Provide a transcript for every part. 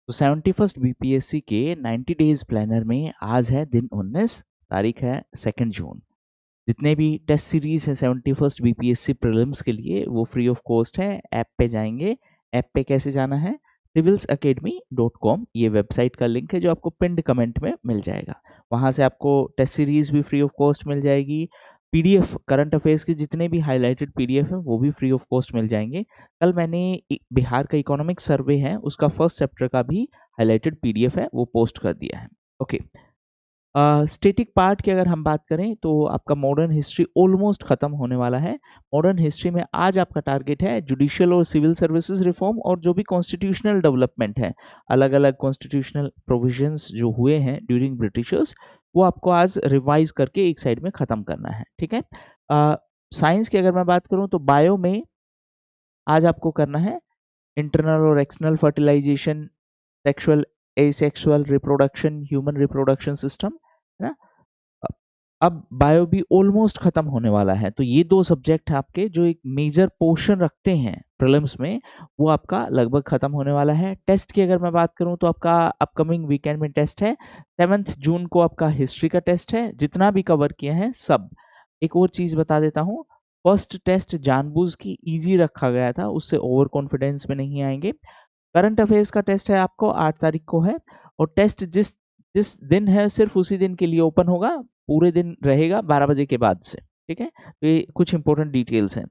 तो 71st BPSC के 90 days planner में आज है दिन 19, तारीख है 2 जून। जितने भी टेस्ट सीरीज है 71st बीपीएससी प्रीलिम्स के लिए वो फ्री ऑफ कॉस्ट है। ऐप पे जाएंगे। ऐप पे कैसे जाना है? civilsacademy.com ये वेबसाइट का लिंक है जो आपको पिंड कमेंट में मिल जाएगा। वहाँ से आपको टेस्ट सीरीज भी फ्री ऑफ कॉस्ट मिल जाएगी। पीडीएफ करंट अफेयर्स के जितने भी हाईलाइटेड पीडीएफ है वो भी फ्री ऑफ कॉस्ट मिल जाएंगे। कल मैंने बिहार का इकोनॉमिक सर्वे है उसका फर्स्ट चैप्टर का भी हाईलाइटेड पीडीएफ है वो पोस्ट कर दिया है। ओके। स्टैटिक पार्ट की अगर हम बात करें तो आपका मॉडर्न हिस्ट्री ऑलमोस्ट खत्म होने वाला है। मॉडर्न हिस्ट्री में आज आपका टारगेट है जुडिशियल और सिविल सर्विसेज रिफॉर्म और जो भी कॉन्स्टिट्यूशनल डेवलपमेंट है, अलग अलग कॉन्स्टिट्यूशनल प्रोविजंस जो हुए हैं ड्यूरिंग ब्रिटिशर्स, वो आपको आज रिवाइज करके एक साइड में खत्म करना है। ठीक है। साइंस की अगर मैं बात करूं तो बायो में आज आपको करना है इंटरनल और external fertilisation, sexual asexual reproduction, human reproduction system, है ना। अब बायो भी ऑलमोस्ट खत्म होने वाला है। तो ये दो सब्जेक्ट है आपके जो एक मेजर पोर्शन रखते हैं प्रीलिम्स में, वो आपका लगभग खत्म होने वाला है। टेस्ट की अगर मैं बात करूं तो आपका अपकमिंग वीकेंड में टेस्ट है। 7 जून को आपका हिस्ट्री का टेस्ट है, जितना भी कवर किया है सब। एक और चीज बता देता हूँ, फर्स्ट टेस्ट जानबूझ की इजी रखा गया था, उससे ओवर कॉन्फिडेंस में नहीं आएंगे। करंट अफेयर्स का टेस्ट है आपको 8 तारीख को है, और टेस्ट जिस जिस दिन है सिर्फ उसी दिन के लिए ओपन होगा, पूरे दिन रहेगा 12 बजे के बाद से। ठीक है। तो ये कुछ इंपॉर्टेंट डिटेल्स हैं।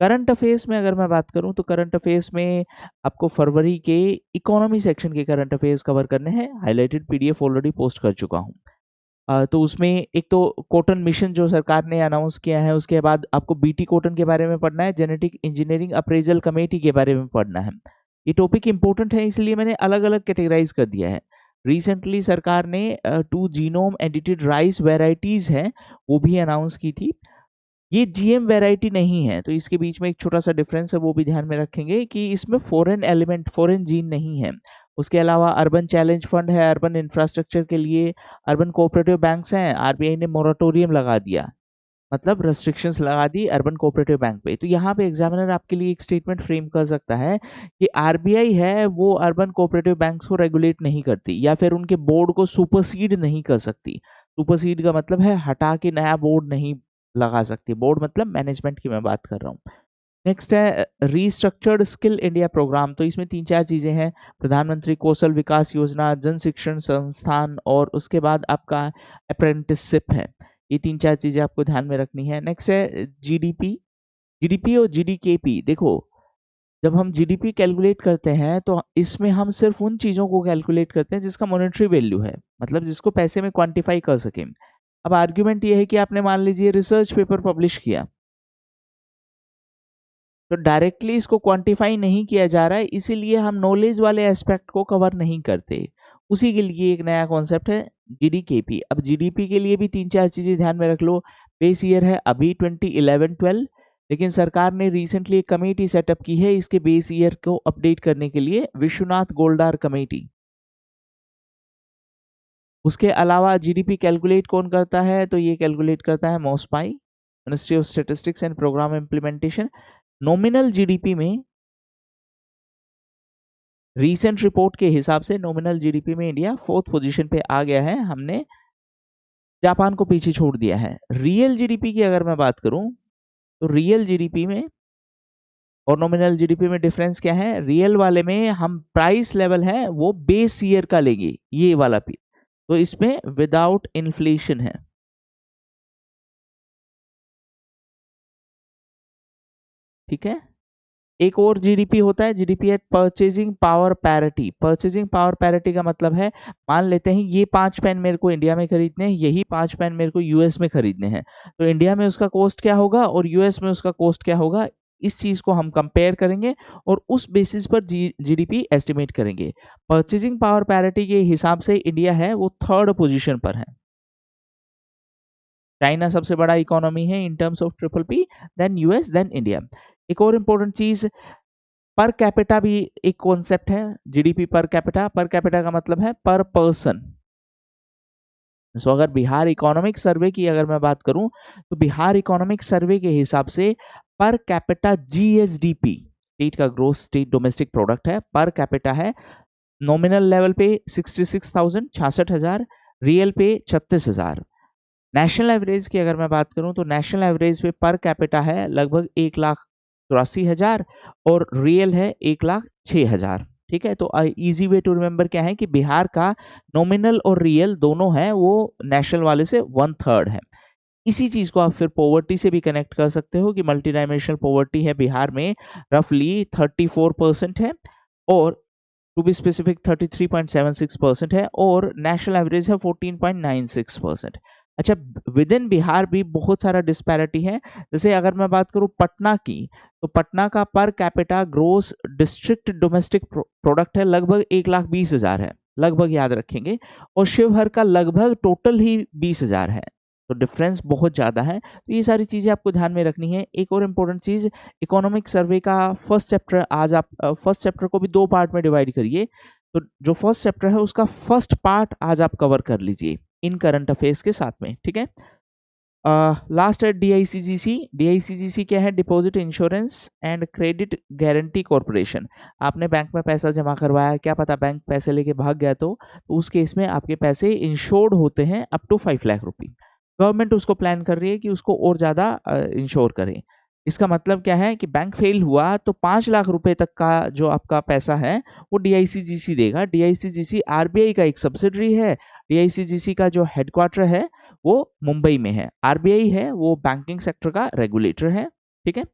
करंट अफेयर्स में अगर मैं बात करूं तो करंट अफेयर्स में आपको फरवरी के इकोनॉमी सेक्शन के करंट अफेयर्स कवर करने हैं। हाईलाइटेड पीडीएफ ऑलरेडी पोस्ट कर चुका हूं। तो उसमें एक तो कॉटन मिशन जो सरकार ने अनाउंस किया है, उसके बाद आपको बीटी कॉटन के बारे में पढ़ना है, जेनेटिक इंजीनियरिंग अप्रेजल कमेटी के बारे में पढ़ना है। ये टॉपिक इंपॉर्टेंट है इसलिए मैंने अलग अलग कैटेगराइज कर दिया है। रिसेंटली सरकार ने 2 जीनोम एडिटेड राइस वेराइटीज है वो भी अनाउंस की थी। ये जीएम वैरायटी नहीं है, तो इसके बीच में एक छोटा सा डिफरेंस है, वो भी ध्यान में रखेंगे कि इसमें फॉरेन एलिमेंट, फॉरेन जीन नहीं है। उसके अलावा अर्बन चैलेंज फंड है अर्बन इंफ्रास्ट्रक्चर के लिए, अर्बन कोऑपरेटिव बैंक्स हैं, आरबीआई ने मोराटोरियम लगा दिया, मतलब रेस्ट्रिक्शंस लगा दी अर्बन कोऑपरेटिव बैंक पे। तो यहाँ पे एग्जामिनर आपके लिए एक स्टेटमेंट फ्रेम कर सकता है कि आरबीआई है वो अर्बन कोऑपरेटिव बैंक्स को रेगुलेट नहीं करती या फिर उनके बोर्ड को सुपरसीड नहीं कर सकती। सुपरसीड का मतलब है हटा के नया बोर्ड नहीं लगा सकती। बोर्ड मतलब मैनेजमेंट की मैं बात कर रहा हूँ। नेक्स्ट है रीस्ट्रक्चर्ड स्किल इंडिया प्रोग्राम। तो इसमें 3-4 चीजें हैं, प्रधानमंत्री कौशल विकास योजना, जन शिक्षण संस्थान, और उसके बाद आपका अप्रेंटिसशिप है। ये 3-4 चीजें आपको ध्यान में रखनी है। नेक्स्ट है जीडीपी। जीडीपी और जीडीकेपी। देखो, जब हम जीडीपी कैलकुलेट करते हैं तो इसमें हम सिर्फ उन चीजों को कैलकुलेट करते हैं जिसका मॉनेटरी वैल्यू है, मतलब जिसको पैसे में क्वांटिफाई कर सकें। अब आर्ग्यूमेंट ये है कि आपने मान लीजिए रिसर्च पेपर पब्लिश किया, तो डायरेक्टली इसको क्वांटिफाई नहीं किया जा रहा है, इसीलिए हम नॉलेज वाले एस्पेक्ट को कवर नहीं करते। उसी के लिए एक नया कॉन्सेप्ट है जीडीकेपी। अब जीडीपी के लिए भी 3-4 चीजें ध्यान में रख लो। बेस ईयर है अभी 2011-12, लेकिन सरकार ने रिसेंटली एक कमेटी सेटअप की है इसके बेस ईयर को अपडेट करने के लिए, विश्वनाथ गोल्डार कमेटी। उसके अलावा जीडीपी कैलकुलेट कौन करता है? तो ये कैलकुलेट करता है MoSPI, ministry of statistics and programme implementation. Nominal GDP में रीसेंट रिपोर्ट के हिसाब से नॉमिनल जीडीपी में इंडिया 4th पोजीशन पे आ गया है, हमने जापान को पीछे छोड़ दिया है। रियल जीडीपी की अगर मैं बात करूं तो रियल जीडीपी में और नॉमिनल जीडीपी में डिफरेंस क्या है? रियल वाले में हम प्राइस लेवल है वो बेस ईयर का लेंगे, ये वाला पी, तो इसमें विदाउट इन्फ्लेशन है। ठीक है। एक और जीडीपी होता है, जीडीपी है purchasing power parity. Purchasing power parity का मतलब है, मान लेते हैं ये 5 पेन मेरे को इंडिया में खरीदने हैं, यही 5 पेन मेरे को यूएस में खरीदने हैं, तो इंडिया में उसका कॉस्ट क्या होगा और यूएस में उसका कॉस्ट क्या होगा, इस चीज को हम कंपेयर करेंगे और उस बेसिस पर जीडीपी एस्टिमेट करेंगे। परचेजिंग पावर पैरिटी के हिसाब से इंडिया है वो 3rd पोजीशन पर है। चाइना सबसे बड़ा इकोनॉमी है in terms of triple P, then US, then India. एक और इंपॉर्टेंट चीज, पर कैपिटा भी एक कॉन्सेप्ट है। GDP per capita, per capita का मतलब है पर पर्सन। सो अगर बिहार इकोनॉमिक सर्वे की अगर मैं बात करूं तो बिहार इकोनॉमिक सर्वे के हिसाब से पर कैपिटा जीएसडीपी, स्टेट का ग्रोस स्टेट डोमेस्टिक प्रोडक्ट है, पर कैपिटा है नॉमिनल लेवल पे 66,000 66,000, रियल पे 36,000। नेशनल एवरेज की अगर मैं बात करूं तो नेशनल एवरेज पे पर कैपिटा है लगभग 1,84,000 और रियल है 1,06,000। ठीक है, तो इजी वे टू रिमेम्बर क्या है कि बिहार का नॉमिनल और रियल दोनों है वो नेशनल वाले से 1/3 है। इसी चीज को आप फिर पॉवर्टी से भी कनेक्ट कर सकते हो कि मल्टी डायमेंशनल पॉवर्टी है बिहार में रफली 34% है, और टू बी स्पेसिफिक 33.76% है, और नेशनल एवरेज है 14.96%। अच्छा, विद इन बिहार भी बहुत सारा डिस्पैरिटी है। जैसे अगर मैं बात करूं पटना की, तो पटना का per capita gross district domestic product है लगभग 1,20,000 है, लगभग याद रखेंगे, और शिवहर का लगभग टोटल ही 20,000 है। तो डिफरेंस बहुत ज़्यादा है। तो ये सारी चीज़ें आपको ध्यान में रखनी है। एक और इम्पोर्टेंट चीज़, इकोनॉमिक सर्वे का फर्स्ट चैप्टर, आज आप फर्स्ट चैप्टर को भी 2 पार्ट में डिवाइड करिए। तो जो फर्स्ट चैप्टर है उसका फर्स्ट पार्ट आज आप कवर कर लीजिए इन करंट अफेयर्स के साथ में। ठीक है, लास्ट है डीआईसीजीसी। डीआईसीजीसी क्या है? Deposit insurance and credit guarantee corporation. आपने बैंक में पैसा जमा करवाया, क्या पता बैंक पैसे लेके भाग गया, तो उस केस में आपके पैसे इंश्योर्ड होते हैं अप टू 5 लाख रुपए। गवर्नमेंट उसको प्लान कर रही है कि उसको और ज़्यादा इंश्योर करें। इसका मतलब क्या है कि बैंक फेल हुआ तो 5 लाख रुपए तक का जो आपका पैसा है वो डीआईसीजीसी देगा। डीआईसीजीसी आरबीआई का एक सब्सिडरी है। डीआईसीजीसी का जो हेडक्वार्टर है वो मुंबई में है। आरबीआई है वो बैंकिंग सेक्टर का रेगुलेटर है। ठीक है,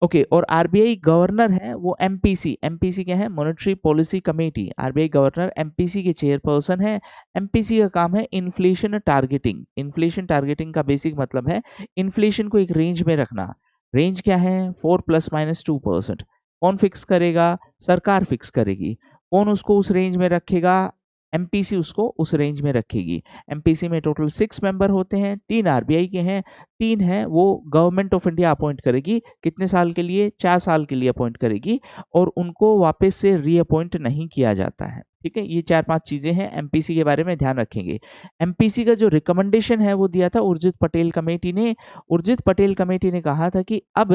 ओके। और आरबीआई गवर्नर है वो एमपीसी। एमपीसी क्या है? Monetary policy committee. RBI governor MPC के चेयरपर्सन है। एमपीसी का काम है इन्फ्लेशन टारगेटिंग। इन्फ्लेशन टारगेटिंग का बेसिक मतलब है इन्फ्लेशन को एक रेंज में रखना। रेंज क्या है? 4 ± 2%। कौन फिक्स करेगा? सरकार फिक्स करेगी। कौन उसको उस रेंज में रखेगा? एमपीसी उसको उस रेंज में रखेगी। एमपीसी में टोटल 6 मेंबर होते हैं, 3 आरबीआई के हैं, 3 हैं वो गवर्नमेंट ऑफ इंडिया अपॉइंट करेगी। कितने साल के लिए? 4 साल के लिए अपॉइंट करेगी, और उनको वापस से रीअपॉइंट नहीं किया जाता है। ठीक है, ये 4-5 चीजें हैं एमपीसी के बारे में ध्यान रखेंगे। एमपीसी का जो रिकमेंडेशन है वो दिया था उर्जित पटेल कमेटी ने। उर्जित पटेल कमेटी ने कहा था कि अब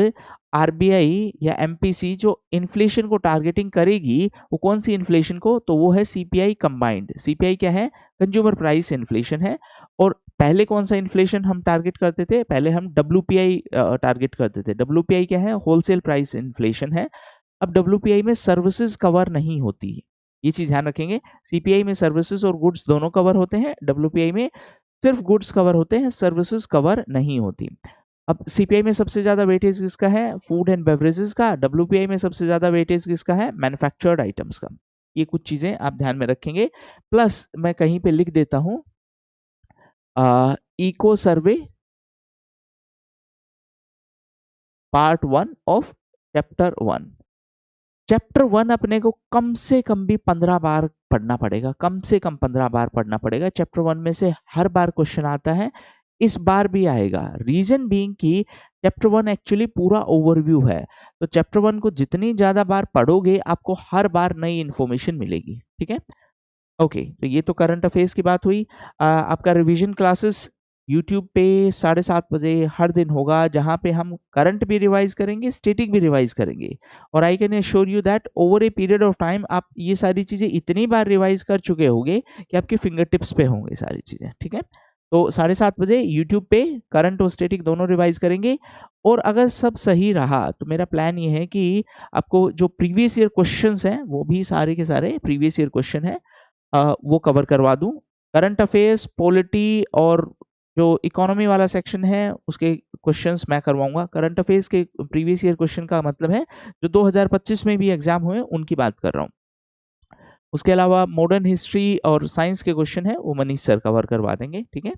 आरबीआई या एमपीसी जो इन्फ्लेशन को टारगेटिंग करेगी वो कौन सी इन्फ्लेशन को? तो वो है सीपीआई कंबाइंड। सीपीआई क्या है? कंज्यूमर प्राइस इन्फ्लेशन है। और पहले कौन सा इन्फ्लेशन हम टारगेट करते थे? पहले हम डब्ल्यूपीआई टारगेट करते थे। डब्ल्यूपीआई क्या है? होलसेल प्राइस इन्फ्लेशन है। अब डब्ल्यूपीआई में सर्विसेज कवर नहीं होती है, ये चीज ध्यान रखेंगे। सीपीआई में सर्विसेज और गुड्स दोनों कवर होते हैं, डब्ल्यूपीआई में सिर्फ गुड्स कवर होते हैं, सर्विसेज कवर नहीं होती। अब सीपीआई में सबसे ज्यादा वेटेज किसका है? फूड एंड बेवरेजेस का। डब्ल्यूपीआई में सबसे ज्यादा वेटेज किसका है? मैन्युफैक्चर्ड आइटम्स का। ये कुछ चीजें आप ध्यान में रखेंगे। प्लस मैं कहीं पे लिख देता हूं, eco survey part 1 of chapter 1। Chapter 1 अपने को कम से कम भी 15 बार पढ़ना पड़ेगा, कम से कम 15 बार पढ़ना पड़ेगा। चैप्टर 1 में से हर बार क्वेश्चन आता है, इस बार भी आएगा। रीजन बीइंग कि चैप्टर 1 एक्चुअली पूरा ओवरव्यू है, तो चैप्टर 1 को जितनी ज्यादा बार पढ़ोगे आपको हर बार नई इंफॉर्मेशन मिलेगी। ठीक है, ओके। तो ये तो करंट अफेयर्स की बात हुई। आपका रिवीजन क्लासेस यूट्यूब पे 7:30 बजे हर दिन होगा, जहां पे हम करंट भी रिवाइज करेंगे, स्टैटिक भी रिवाइज करेंगे। और I can assure you that over a period of time आप ये सारी चीजें इतनी बार रिवाइज कर चुके होंगे कि आपके फिंगर टिप्स पे होंगे सारी चीजें। ठीक है, तो 7:30 बजे यूट्यूब पे करंट और स्टैटिक दोनों रिवाइज करेंगे। और अगर सब सही रहा तो मेरा प्लान ये है कि आपको जो प्रीवियस ईयर क्वेश्चंस हैं वो भी सारे के सारे प्रीवियस ईयर क्वेश्चन है वो कवर करवा दूं। करंट अफेयर्स, पॉलिटी और जो इकोनॉमी वाला सेक्शन है उसके क्वेश्चंस मैं करवाऊंगा। करंट अफेयर्स के प्रीवियस ईयर क्वेश्चन का मतलब है जो 2025 में भी एग्जाम हुए उनकी बात कर रहा हूँ। उसके अलावा मॉडर्न हिस्ट्री और साइंस के क्वेश्चन है वो मनीष सर कवर करवा देंगे। ठीक है,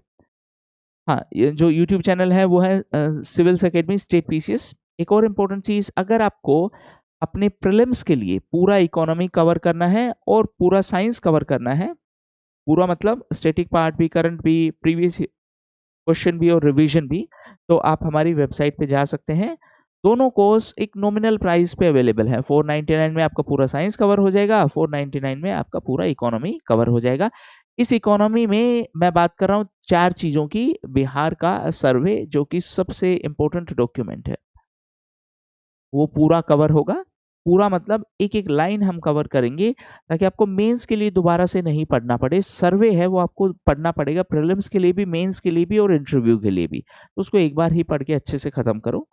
हाँ, ये जो यूट्यूब चैनल है वो है सिविल्स एकेडमी स्टेट पीसीएस। एक और इम्पोर्टेंट चीज, अगर आपको अपने प्रीलिम्स के लिए पूरा इकोनॉमी कवर करना है और पूरा साइंस कवर करना है, पूरा मतलब स्टैटिक पार्ट भी, करंट भी, प्रीवियस क्वेश्चन भी और रिवीजन भी, तो आप हमारी वेबसाइट पे जा सकते हैं। दोनों कोर्स एक नॉमिनल प्राइस पे अवेलेबल है। 499 में आपका पूरा साइंस कवर हो जाएगा, 499 में आपका पूरा इकोनॉमी कवर हो जाएगा। इस इकोनॉमी में मैं बात कर रहा हूँ 4 चीजों की। बिहार का सर्वे जो कि सबसे इंपॉर्टेंट डॉक्यूमेंट है वो पूरा कवर होगा। पूरा मतलब एक एक लाइन हम कवर करेंगे ताकि आपको मेंस के लिए दोबारा से नहीं पढ़ना पड़े। सर्वे है वो आपको पढ़ना पड़ेगा प्रीलिम्स के लिए भी, मेंस के लिए भी और इंटरव्यू के लिए भी। तो उसको एक बार ही पढ़ के अच्छे से खत्म करो।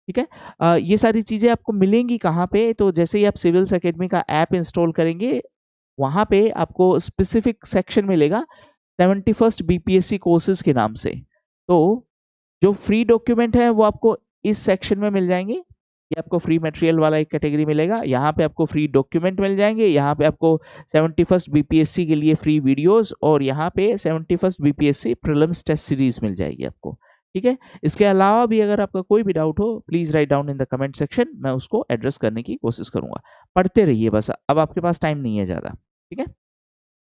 ठीक है। ये सारी चीजें आपको मिलेंगी कहाँ पे? तो जैसे ही आप सिविल्स एकेडमी का ऐप इंस्टॉल करेंगे, वहां पे आपको स्पेसिफिक सेक्शन मिलेगा 71st बीपीएससी कोर्सेज के नाम से। तो जो फ्री डॉक्यूमेंट है वो आपको इस सेक्शन में मिल जाएंगे। ये आपको फ्री मटेरियल वाला एक कैटेगरी मिलेगा, यहाँ पे आपको फ्री डॉक्यूमेंट मिल जाएंगे, यहाँ पे आपको 71st बीपीएससी के लिए फ्री वीडियोस और यहाँ पे 71st BPSC prelims test series मिल जाएगी आपको। ठीक है। इसके अलावा भी अगर आपका कोई भी डाउट हो, please write down in the comment section, मैं उसको एड्रेस करने की कोशिश करूंगा। पढ़ते रहिए बस, अब आपके पास टाइम नहीं है ज्यादा। ठीक है।